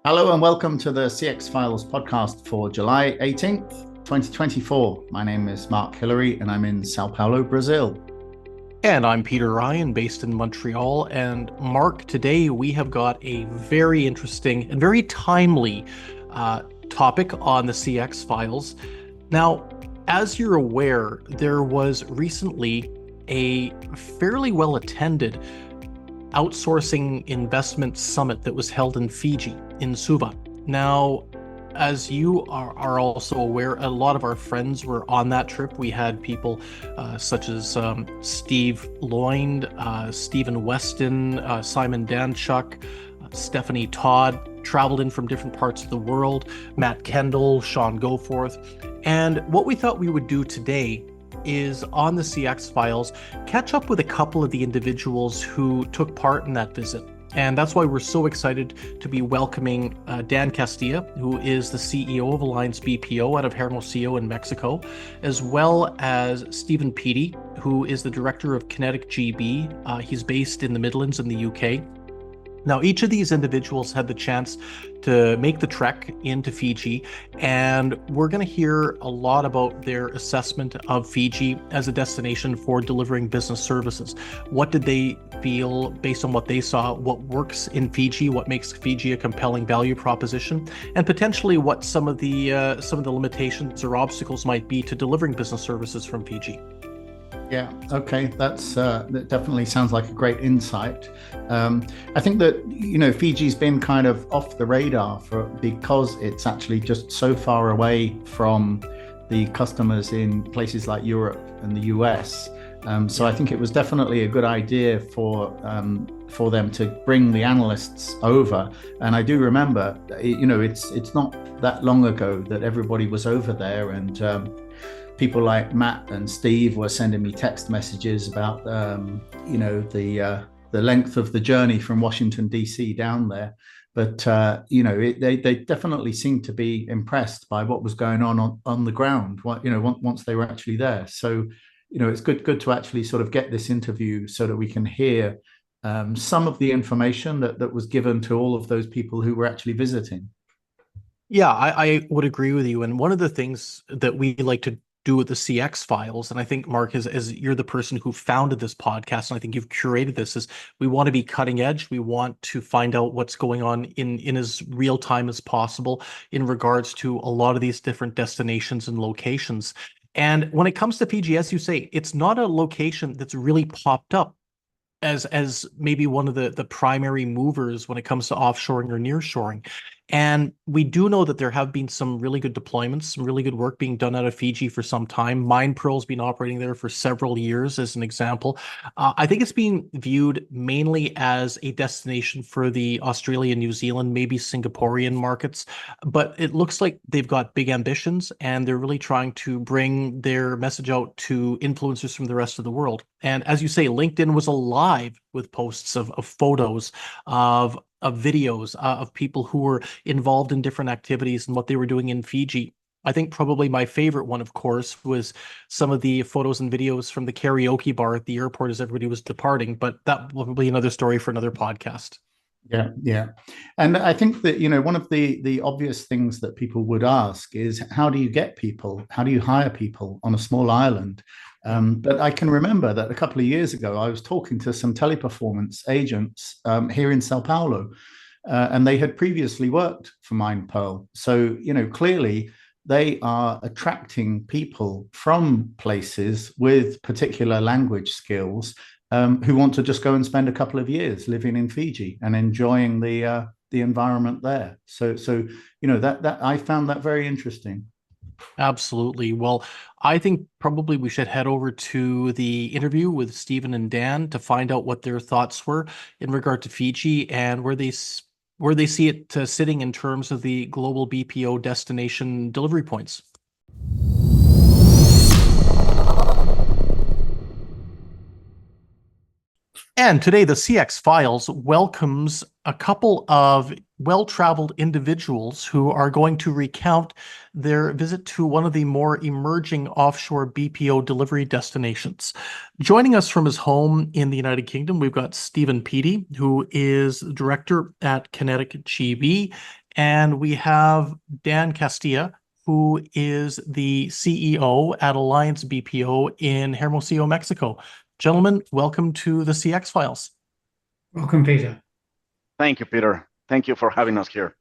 Hello and welcome to the CX Files podcast for July 18th, 2024. My name is Mark Hillary and I'm in Sao Paulo, Brazil. And I'm Peter Ryan, based in Montreal. And Mark, today we have got a very interesting and very timely topic on the CX Files. Now, as you're aware, there was recently a fairly well attended outsourcing investment summit that was held in Fiji, in Suva. Now, as you are also aware, a lot of our friends were on that trip. We had people such as Steve Loynd, Stephen Weston, Simon Danchuk, Stephanie Todd, traveled in from different parts of the world, Matt Kendall, Sean Goforth. And what we thought we would do today is on the CX Files, catch up with a couple of the individuals who took part in that visit. And that's why we're so excited to be welcoming Dan Castilla, who is the CEO of Alliance BPO out of Hermosillo in Mexico, as well as Stephen Peattie, who is the director of Kinetic GB. He's based in the Midlands in the UK. Now, each of these individuals had the chance to make the trek into Fiji, and we're going to hear a lot about their assessment of Fiji as a destination for delivering business services. What did they feel based on what they saw? What works in Fiji? What makes Fiji a compelling value proposition? And potentially what some of the limitations or obstacles might be to delivering business services from Fiji. Yeah, okay, that definitely sounds like a great insight. I think that Fiji's been kind of off the radar because it's actually just so far away from the customers in places like Europe and the US. So I think it was definitely a good idea for them to bring the analysts over. And I do remember, it's not that long ago that everybody was over there, and people like Matt and Steve were sending me text messages about, the length of the journey from Washington, D.C. down there. But, they definitely seemed to be impressed by what was going on the ground, once they were actually there. So, it's good to actually sort of get this interview so that we can hear some of the information that was given to all of those people who were actually visiting. Yeah, I would agree with you. And one of the things that we like to do with the CX Files, and I think Mark, as you're the person who founded this podcast, and I think you've curated this, is we want to be cutting edge. We want to find out what's going on in as real time as possible in regards to a lot of these different destinations and locations. And when it comes to Fiji, as you say, it's not a location that's really popped up as maybe one of the primary movers when it comes to offshoring or nearshoring. And we do know that there have been some really good deployments, some really good work being done out of Fiji for some time. MindPearl's been operating there for several years, as an example. I think it's being viewed mainly as a destination for the Australia, New Zealand, maybe Singaporean markets. But it looks like they've got big ambitions, and they're really trying to bring their message out to influencers from the rest of the world. And as you say, LinkedIn was alive with posts of photos, of videos, of people who were involved in different activities and what they were doing in Fiji. I think probably my favorite one, of course, was some of the photos and videos from the karaoke bar at the airport as everybody was departing. But that will be another story for another podcast. Yeah, yeah. And I think that, one of the obvious things that people would ask is, how do you get people? How do you hire people on a small island? But I can remember that a couple of years ago, I was talking to some teleperformance agents here in Sao Paulo, and they had previously worked for MindPearl. So, clearly they are attracting people from places with particular language skills, who want to just go and spend a couple of years living in Fiji and enjoying the environment there. So that I found that very interesting. Absolutely. Well, I think probably we should head over to the interview with Stephen and Dan to find out what their thoughts were in regard to Fiji and where they see it sitting in terms of the global BPO destination delivery points. And today, the CX Files welcomes a couple of well-traveled individuals who are going to recount their visit to one of the more emerging offshore BPO delivery destinations. Joining us from his home in the United Kingdom, we've got Stephen Peattie, who is director at Kinetic GB and we have Dan Castilla, who is the CEO at Alliance BPO in Hermosillo, Mexico. Gentlemen, welcome to the CX Files. Welcome, Peter. Thank you, Peter. Thank you for having us here.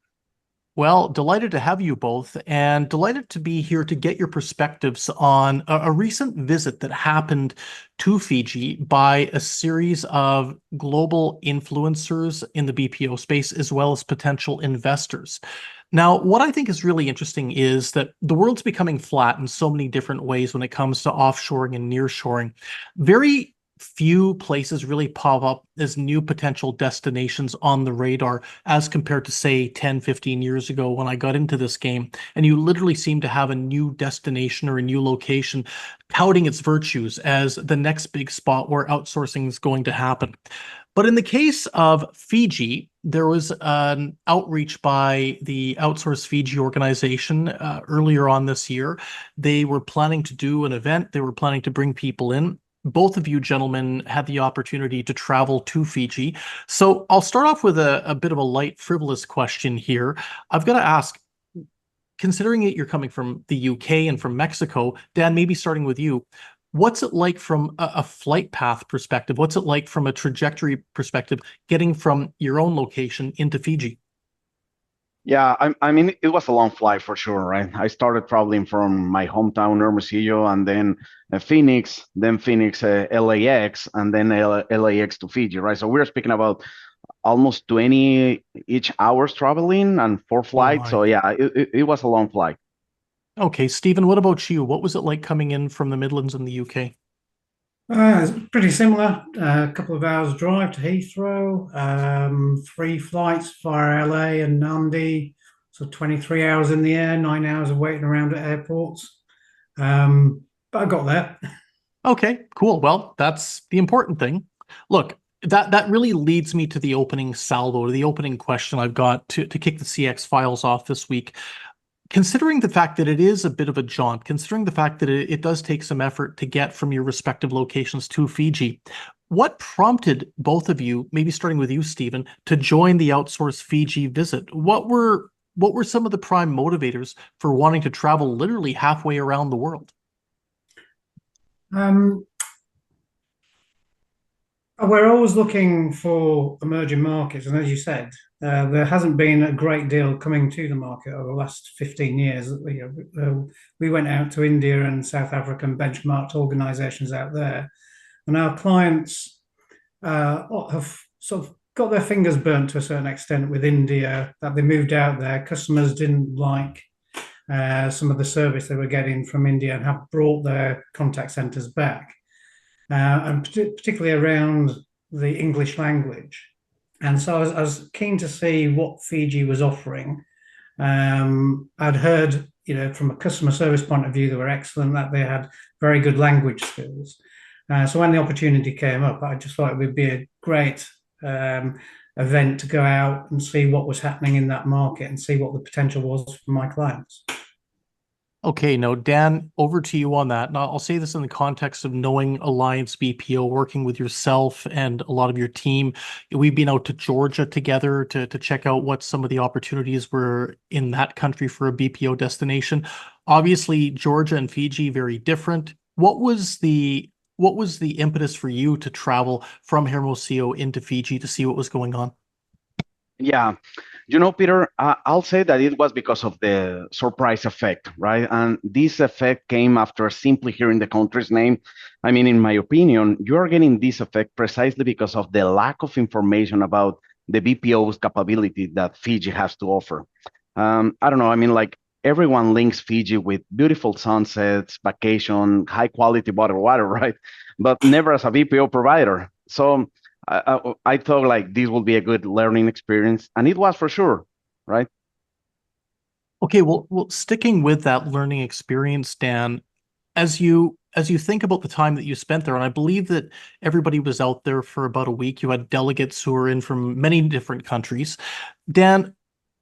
Well, delighted to have you both, and delighted to be here to get your perspectives on a recent visit that happened to Fiji by a series of global influencers in the BPO space, as well as potential investors. Now, what I think is really interesting is that the world's becoming flat in so many different ways when it comes to offshoring and nearshoring. Very few places really pop up as new potential destinations on the radar as compared to, say, 10, 15 years ago when I got into this game. And you literally seem to have a new destination or a new location touting its virtues as the next big spot where outsourcing is going to happen. But in the case of Fiji, there was an outreach by the Outsource Fiji organization earlier on this year. They were planning to do an event. They were planning to bring people in. Both of you gentlemen had the opportunity to travel to Fiji. So I'll start off with a bit of a light, frivolous question here. I've got to ask, considering that you're coming from the UK and from Mexico, Dan, maybe starting with you, what's it like from a flight path perspective? What's it like from a trajectory perspective, getting from your own location into Fiji? Yeah, I mean, it was a long flight for sure, right? I started traveling from my hometown, Hermosillo, and then Phoenix, LAX, and then LAX to Fiji, right? So we're speaking about almost 20 each hours traveling and 4 flights. So yeah, it was a long flight. Okay, Stephen, what about you? What was it like coming in from the Midlands in the UK? It's pretty similar. A couple of hours drive to Heathrow, 3 flights via LA and Nandi, so 23 hours in the air, 9 hours of waiting around at airports. But I got there. Okay, cool. Well, that's the important thing. Look, that really leads me to the opening salvo, to the opening question I've got to kick the CX Files off this week. Considering the fact that it is a bit of a jaunt, considering the fact that it does take some effort to get from your respective locations to Fiji, what prompted both of you, maybe starting with you, Stephen, to join the Outsource Fiji visit? What were some of the prime motivators for wanting to travel literally halfway around the world? We're always looking for emerging markets, and as you said, there hasn't been a great deal coming to the market over the last 15 years. We went out to India and South Africa and benchmarked organizations out there, and our clients have sort of got their fingers burnt to a certain extent with India, that they moved out there. Customers didn't like some of the service they were getting from India and have brought their contact centers back. And particularly around the English language. And so I was keen to see what Fiji was offering. I'd heard, from a customer service point of view, they were excellent, that they had very good language skills. So when the opportunity came up, I just thought it would be a great event to go out and see what was happening in that market and see what the potential was for my clients. Okay, now, Dan, over to you on that. Now, I'll say this in the context of knowing Alliance BPO, working with yourself and a lot of your team. We've been out to Georgia together to check out what some of the opportunities were in that country for a BPO destination. Obviously, Georgia and Fiji, very different. What was the impetus for you to travel from Hermosillo into Fiji to see what was going on? Yeah, Peter, I'll say that it was because of the surprise effect, right? And this effect came after simply hearing the country's name. I mean, in my opinion, you are getting this effect precisely because of the lack of information about the BPO's capability that Fiji has to offer. I don't know. I mean, like everyone links Fiji with beautiful sunsets, vacation, high quality bottled water, right? But never as a BPO provider. So I thought like this will be a good learning experience, and it was for sure, right? Okay, well, sticking with that learning experience, Dan, as you think about the time that you spent there, and I believe that everybody was out there for about a week. You had delegates who were in from many different countries. Dan,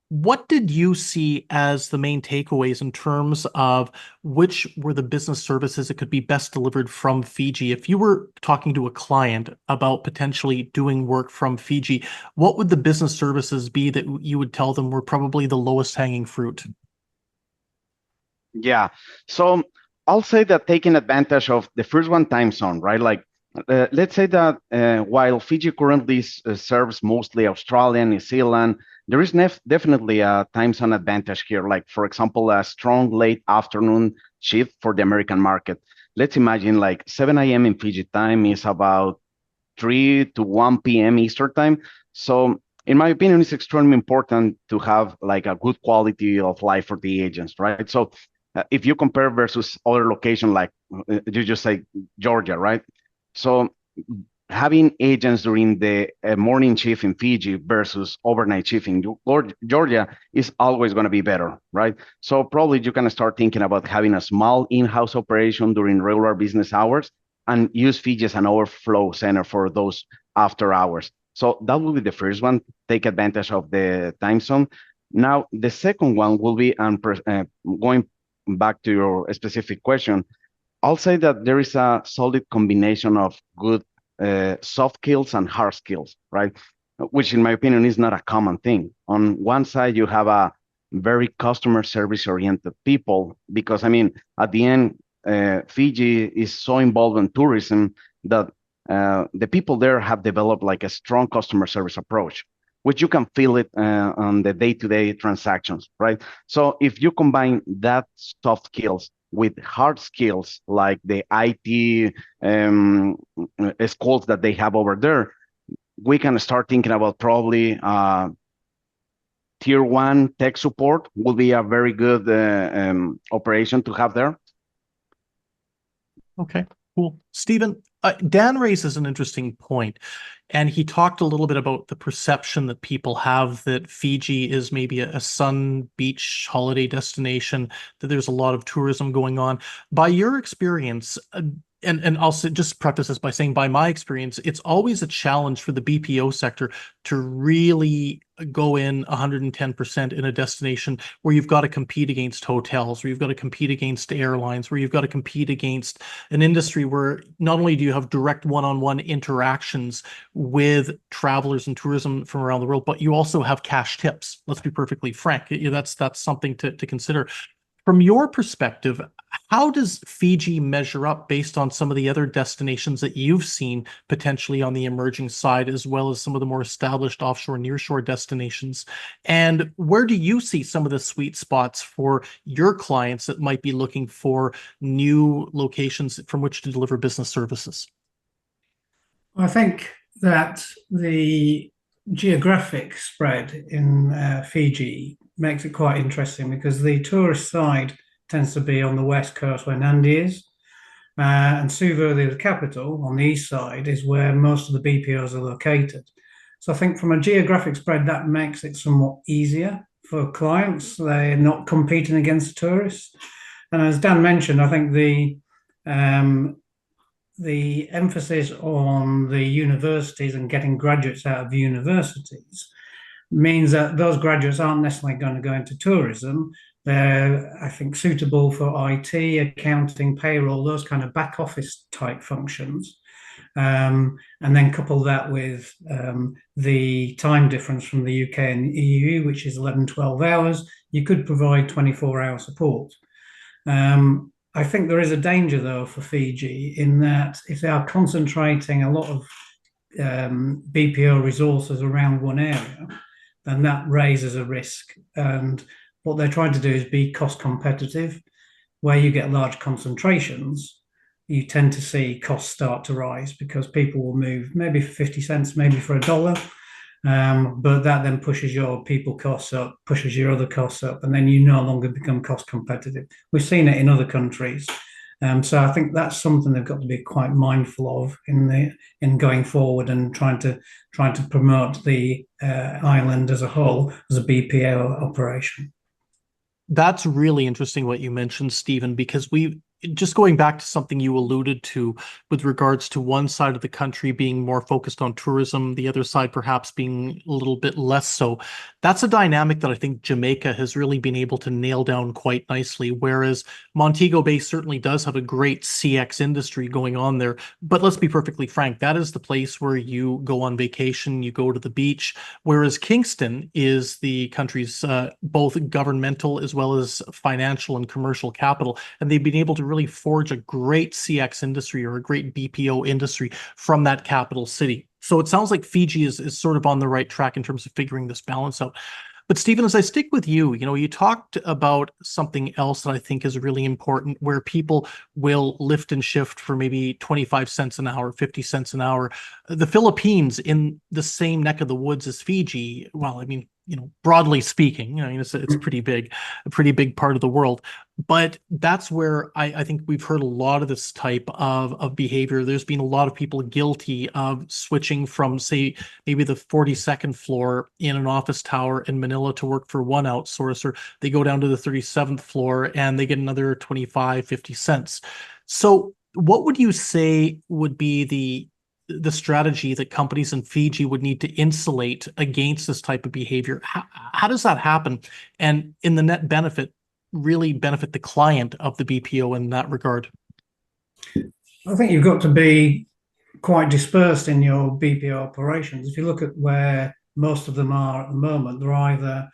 What did you see as the main takeaways in terms of which were the business services that could be best delivered from Fiji? If you were talking to a client about potentially doing work from Fiji, what would the business services be that you would tell them were probably the lowest hanging fruit? Yeah. So I'll say that taking advantage of the first one, time zone, right? Like, let's say that while Fiji currently serves mostly Australia, New Zealand, there is definitely a time zone advantage here. Like, for example, a strong late afternoon shift for the American market. Let's imagine like 7 a.m. in Fiji time is about 3 to 1 p.m. Eastern time. So in my opinion, it's extremely important to have like a good quality of life for the agents, right? So if you compare versus other location, like you just say Georgia, right? So having agents during the morning shift in Fiji versus overnight shift in Georgia is always going to be better, right? So probably you can start thinking about having a small in-house operation during regular business hours and use Fiji as an overflow center for those after hours. So that will be the first one, take advantage of the time zone. Now, the second one will be, going back to your specific question, I'll say that there is a solid combination of good soft skills and hard skills, right? Which, in my opinion, is not a common thing. On one side, you have a very customer service oriented people, because I mean, at the end, Fiji is so involved in tourism that the people there have developed like a strong customer service approach, which you can feel it on the day-to-day transactions, right? So if you combine that soft skills with hard skills like the IT skills that they have over there, we can start thinking about probably tier one tech support will be a very good operation to have there. Okay, cool. Stephen, Dan raises an interesting point, and he talked a little bit about the perception that people have that Fiji is maybe a sun beach holiday destination, that there's a lot of tourism going on. By your experience, and I'll just preface this by saying, by my experience, it's always a challenge for the BPO sector to really go in 110% in a destination where you've got to compete against hotels, where you've got to compete against airlines, where you've got to compete against an industry where not only do you have direct one-on-one interactions with travelers and tourism from around the world, but you also have cash tips. Let's be perfectly frank. That's something to consider. From your perspective, how does Fiji measure up based on some of the other destinations that you've seen potentially on the emerging side, as well as some of the more established offshore, nearshore destinations? And where do you see some of the sweet spots for your clients that might be looking for new locations from which to deliver business services? I think that the geographic spread in Fiji makes it quite interesting, because the tourist side tends to be on the west coast where Nadi is. And Suva, the capital, on the east side is where most of the BPOs are located. So I think from a geographic spread, that makes it somewhat easier for clients. They're not competing against tourists. And as Dan mentioned, I think the emphasis on the universities and getting graduates out of universities means that those graduates aren't necessarily going to go into tourism. They're, I think, suitable for IT, accounting, payroll, those kind of back office type functions. And then couple that with the time difference from the UK and EU, which is 11, 12 hours, you could provide 24-hour support. I think there is a danger, though, for Fiji in that if they are concentrating a lot of BPO resources around one area, then that raises a risk. And what they're trying to do is be cost competitive. Where you get large concentrations, you tend to see costs start to rise because people will move maybe for 50 cents, maybe for $1. But that then pushes your people costs up, pushes your other costs up, and then you no longer become cost competitive. We've seen it in other countries. So I think that's something they've got to be quite mindful of in going forward and trying to promote the island as a whole as a BPO operation. That's really interesting what you mentioned, Stephen, because just going back to something you alluded to with regards to one side of the country being more focused on tourism, the other side perhaps being a little bit less so. That's a dynamic that I think Jamaica has really been able to nail down quite nicely, whereas Montego Bay certainly does have a great CX industry going on there. But let's be perfectly frank, that is the place where you go on vacation, you go to the beach, whereas Kingston is the country's both governmental as well as financial and commercial capital. And they've been able to really forge a great CX industry or a great BPO industry from that capital city. So it sounds like Fiji is sort of on the right track in terms of figuring this balance out. But Stephen, as I stick with you, you talked about something else that I think is really important, where people will lift and shift for maybe 25 cents an hour, 50 cents an hour. The Philippines, in the same neck of the woods as Fiji, well, I mean, broadly speaking, it's a pretty big part of the world. But that's where I think we've heard a lot of this type of behavior. There's been a lot of people guilty of switching from, say, maybe the 42nd floor in an office tower in Manila to work for one outsourcer. They go down to the 37th floor and they get another 25, 50 cents. So what would you say would be the strategy that companies in Fiji would need to insulate against this type of behavior? How does that happen? And in the net benefit, really benefit the client of the BPO in that regard? I think you've got to be quite dispersed in your BPO operations. If you look at where most of them are at the moment, they're either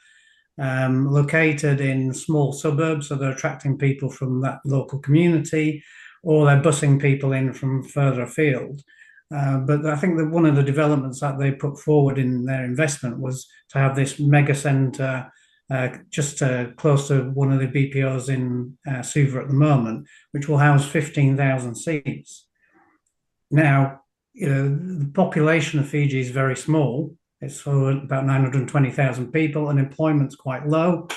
located in small suburbs, so they're attracting people from that local community, or they're busing people in from further afield. But I think that one of the developments that they put forward in their investment was to have this mega centre just close to one of the BPOs in Suva at the moment, which will house 15,000 seats. Now, the population of Fiji is very small. It's about 920,000 people, and employment's quite low.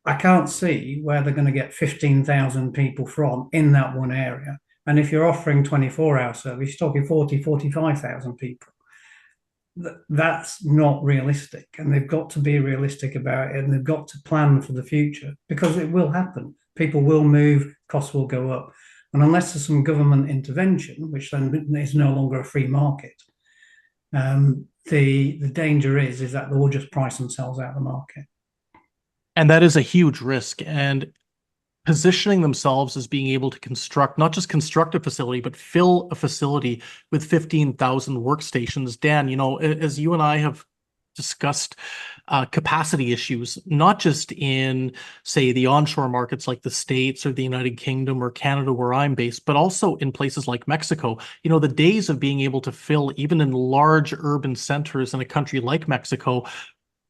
I can't see where they're going to get 15,000 people from in that one area. And if you're offering 24-hour service, you're talking 40, 45,000 people. That's not realistic. And they've got to be realistic about it, and they've got to plan for the future, because it will happen. People will move, costs will go up. And unless there's some government intervention, which then is no longer a free market, the danger is that they will just price themselves out of the market. And that is a huge risk. And positioning themselves as being able to construct, not just construct a facility, but fill a facility with 15,000 workstations. Dan, as you and I have discussed capacity issues, not just in, say, the onshore markets like the States or the United Kingdom or Canada, where I'm based, but also in places like Mexico. The days of being able to fill, even in large urban centers in a country like Mexico,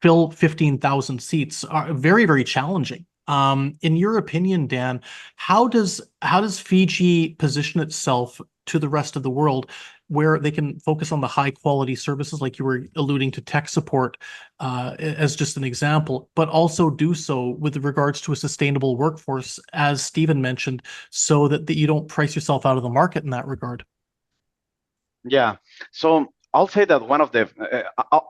fill 15,000 seats are very, very challenging. In your opinion, Dan, how does Fiji position itself to the rest of the world, where they can focus on the high quality services, like you were alluding to tech support as just an example, but also do so with regards to a sustainable workforce, as Stephen mentioned, so that you don't price yourself out of the market in that regard? Yeah. So I'll say that one of the,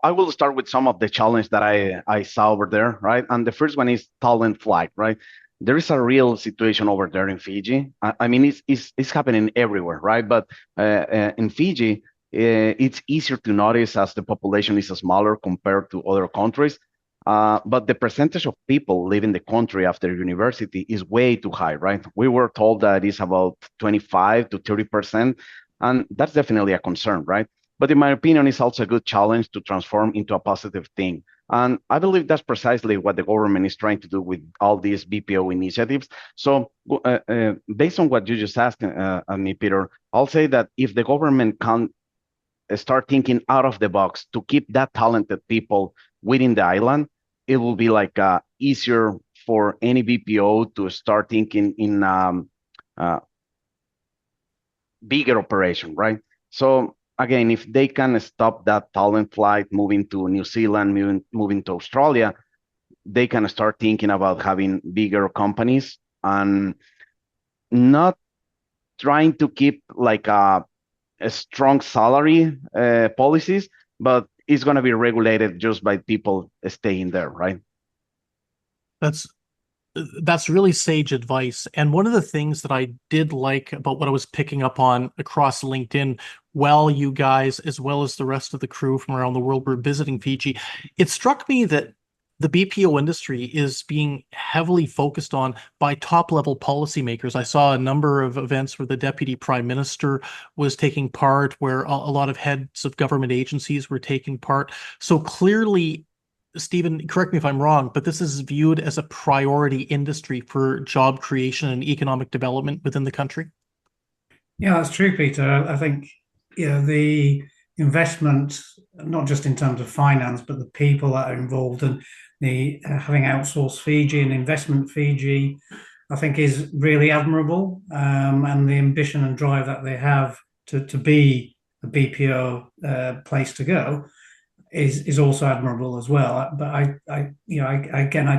I will start with some of the challenge that I saw over there, right? And the first one is talent flight, right? There is a real situation over there in Fiji. I mean, it's happening everywhere, right? But in Fiji, it's easier to notice as the population is smaller compared to other countries. But the percentage of people leaving the country after university is way too high, right? We were told that it's about 25 to 30%, and that's definitely a concern, right? But in my opinion, it's also a good challenge to transform into a positive thing. And I believe that's precisely what the government is trying to do with all these BPO initiatives. So based on what you just asked me, Peter, I'll say that if the government can start thinking out of the box to keep that talented people within the island, it will be like easier for any BPO to start thinking in bigger operation, right? So again, if they can stop that talent flight moving to New Zealand, moving to Australia, they can start thinking about having bigger companies and not trying to keep like a strong salary policies, but it's going to be regulated just by people staying there, right? that's really sage advice. And one of the things that I did like about what I was picking up on across LinkedIn, while you guys, as well as the rest of the crew from around the world, were visiting Fiji, it struck me that the BPO industry is being heavily focused on by top level policymakers. I saw a number of events where the deputy prime minister was taking part, where a lot of heads of government agencies were taking part. So clearly, Stephen, correct me if I'm wrong, but this is viewed as a priority industry for job creation and economic development within the country. Yeah, that's true, Peter. I think the investment, not just in terms of finance, but the people that are involved, and the having outsourced Fiji and investment Fiji, I think is really admirable. And the ambition and drive that they have to be a BPO place to go is also admirable as well. But I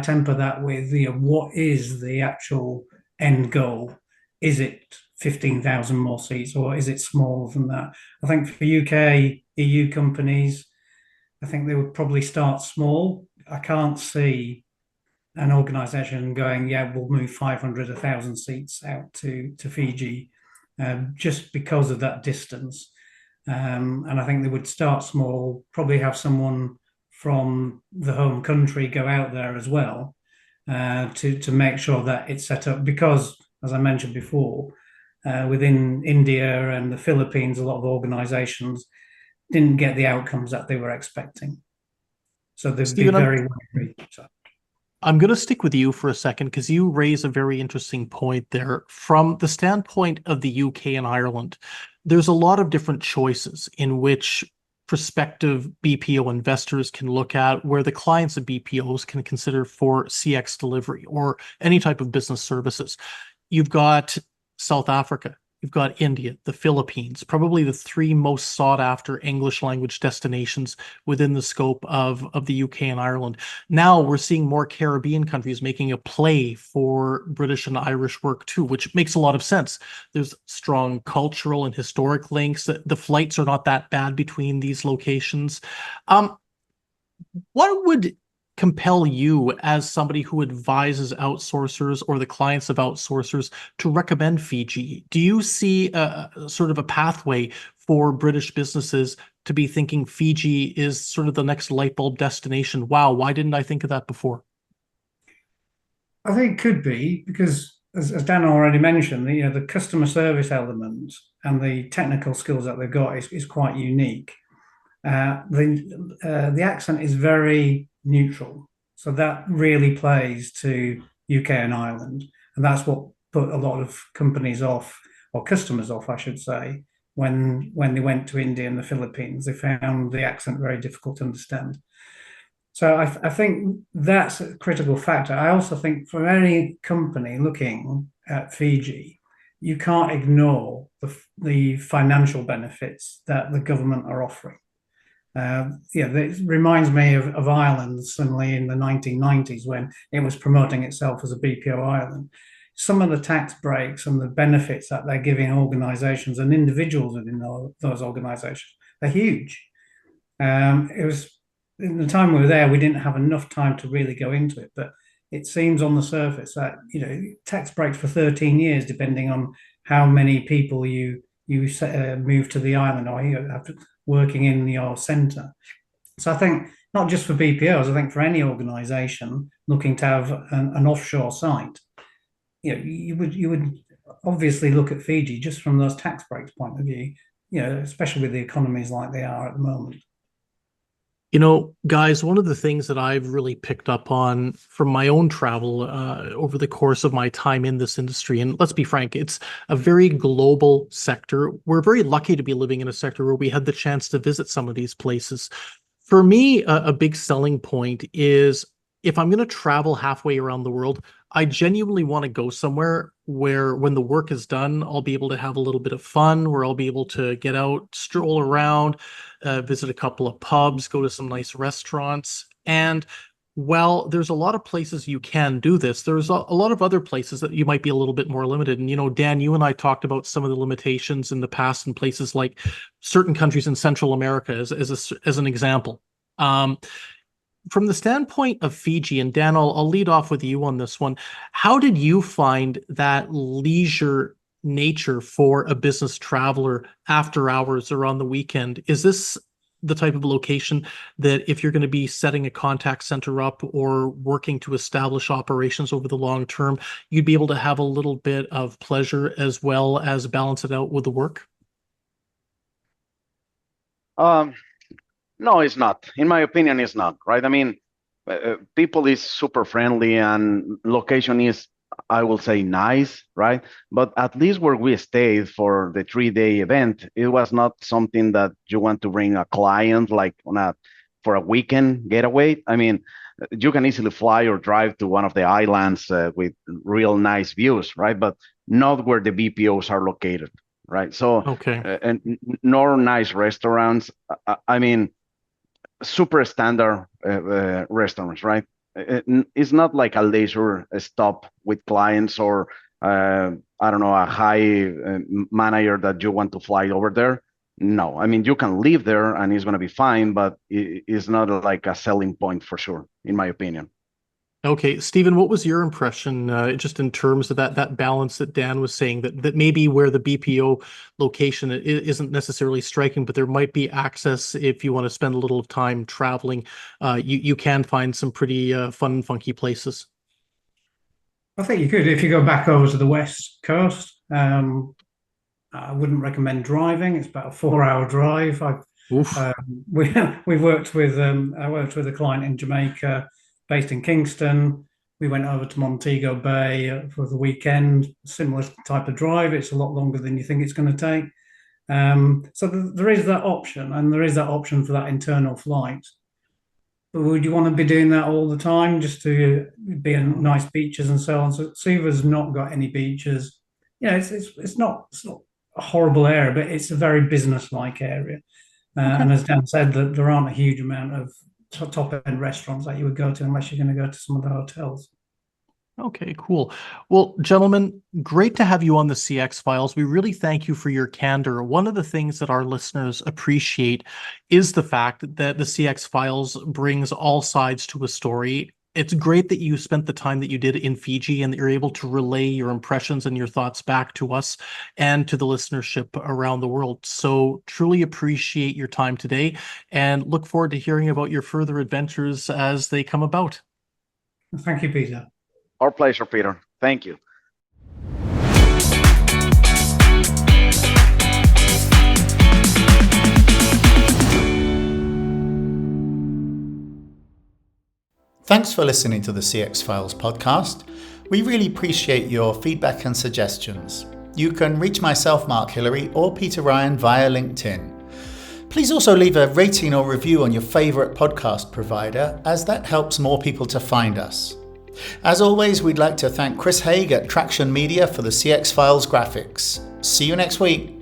temper that with what is the actual end goal? Is it 15,000 more seats, or is it smaller than that? I think for UK, EU companies, I think they would probably start small. I can't see an organisation going, yeah, we'll move 500, 1,000 seats out to Fiji, just because of that distance. And I think they would start small, probably have someone from the home country go out there as well, to make sure that it's set up. Because, as I mentioned before, within India and the Philippines, a lot of organizations didn't get the outcomes that they were expecting. So they'd Stephen, be very wary. I'm going to stick with you for a second, because you raise a very interesting point there. From the standpoint of the UK and Ireland, there's a lot of different choices in which prospective BPO investors can look at, where the clients of BPOs can consider for CX delivery or any type of business services. You've got South Africa, you've got India, the Philippines, probably the three most sought after English language destinations within the scope of the UK and Ireland. Now we're seeing more Caribbean countries making a play for British and Irish work too, which makes a lot of sense. There's strong cultural and historic links. The flights are not that bad between these locations. What would compel you, as somebody who advises outsourcers or the clients of outsourcers, to recommend Fiji? Do you see a sort of a pathway for British businesses to be thinking Fiji is sort of the next light bulb destination? Wow, why didn't I think of that before? I think it could be because, as Dan already mentioned, the customer service element and the technical skills that they've got is quite unique. The accent is very neutral, so that really plays to UK and Ireland, and that's what put a lot of companies off, or customers off, I should say, when they went to India and the Philippines. They found the accent very difficult to understand. So I think that's a critical factor. I also think for any company looking at Fiji, you can't ignore the financial benefits that the government are offering. It reminds me of Ireland, suddenly in the 1990s, when it was promoting itself as a BPO island. Some of the tax breaks and the benefits that they're giving organizations and individuals within those organizations are huge. It was, in the time we were there, we didn't have enough time to really go into it, but it seems on the surface that, tax breaks for 13 years, depending on how many people you move to the island, or you have to working in your centre. So I think not just for BPOs, I think for any organisation looking to have an offshore site, you would obviously look at Fiji just from those tax breaks point of view, especially with the economies like they are at the moment. Guys, one of the things that I've really picked up on from my own travel over the course of my time in this industry, and let's be frank, it's a very global sector. We're very lucky to be living in a sector where we had the chance to visit some of these places. For me, a big selling point is, if I'm going to travel halfway around the world, I genuinely want to go somewhere where, when the work is done, I'll be able to have a little bit of fun, where I'll be able to get out, stroll around, visit a couple of pubs, go to some nice restaurants. And while there's a lot of places you can do this, there's a lot of other places that you might be a little bit more limited. And, Dan, you and I talked about some of the limitations in the past in places like certain countries in Central America as an example. from the standpoint of Fiji, and Dan, I'll lead off with you on this one. How did you find that leisure nature for a business traveler after hours or on the weekend? Is this the type of location that if you're going to be setting a contact center up or working to establish operations over the long term, you'd be able to have a little bit of pleasure as well as balance it out with the work? No, it's not. In my opinion, it's not, right? I mean, people is super friendly and location is, I will say, nice, right? But at least where we stayed for the 3-day event, it was not something that you want to bring a client like for a weekend getaway. I mean, you can easily fly or drive to one of the islands with real nice views, right? But not where the BPOs are located, right? So, Okay. And nor nice restaurants. I mean, super standard restaurants, right? It's not like a leisure stop with clients or I don't know, a high manager that you want to fly over there. No, I mean, you can live there and it's going to be fine, but it's not like a selling point for sure, in my opinion. Okay, Stephen, what was your impression just in terms of that balance that Dan was saying, that maybe where the BPO location isn't necessarily striking, but there might be access if you want to spend a little time traveling, you can find some pretty fun and funky places. I think you could if you go back over to the west coast. I wouldn't recommend driving. It's about a 4-hour drive. We worked with I worked with a client in Jamaica, based in Kingston. We went over to Montego Bay for the weekend. Similar type of drive. It's a lot longer than you think it's going to take. So there is that option, and there is that option for that internal flight. But would you want to be doing that all the time just to be in nice beaches and so on? So Suva's not got any beaches. It's not a horrible area, but it's a very business-like area. And as Dan said, that there aren't a huge amount of top-end restaurants that you would go to unless you're going to go to some of the hotels. Okay, cool. Well, gentlemen, great to have you on the CX Files. We really thank you for your candor. One of the things that our listeners appreciate is the fact that the CX Files brings all sides to a story. It's great that you spent the time that you did in Fiji and that you're able to relay your impressions and your thoughts back to us and to the listenership around the world. So truly appreciate your time today and look forward to hearing about your further adventures as they come about. Thank you, Peter. Our pleasure, Peter. Thank you. Thanks for listening to the CX Files podcast. We really appreciate your feedback and suggestions. You can reach myself, Mark Hillary, or Peter Ryan via LinkedIn. Please also leave a rating or review on your favourite podcast provider, as that helps more people to find us. As always, we'd like to thank Chris Haig at Traction Media for the CX Files graphics. See you next week.